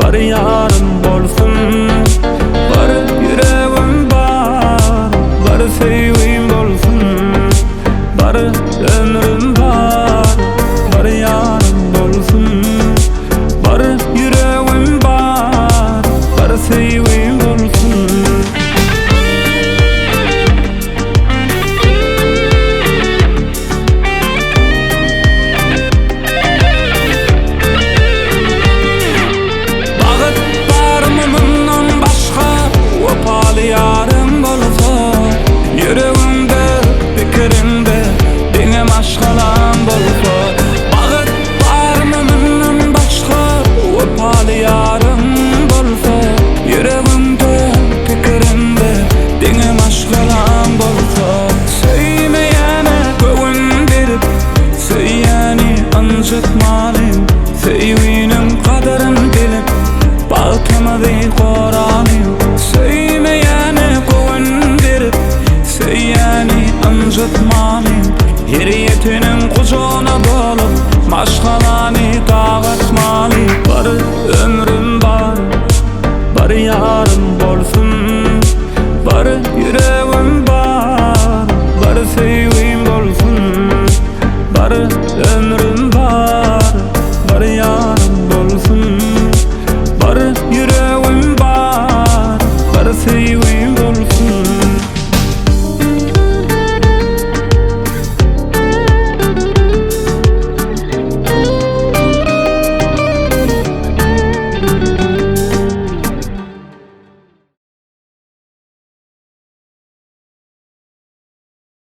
bar yarım bolsun. Bar yüreğim bar, bar sevgim bolsun. Bar ömrüm bar, bar yarım bolsun. Bar yüreğim bar, bar sevgim bolsun. Yarım bolsa, yüreğimde, fikrimde, dine maşgalan bolsa. Bagyt barmy menden başga, wepaly yarım bolsa. Yüreğimde, fikrimde, dine maşgalan bolsa. Söýmeyene göwün berip, söýýäni anjytmaly. Sevginim kadaryn bilip, bagtymyzy gorany. Hürriyetinin kucağına dolup maşgalani dağıtmalı. Bar ömrüm bar, bar yarım bolsun. Bar yüreğim bar, bar sevgim bolsun. Bar ömrüm bar, bar yarım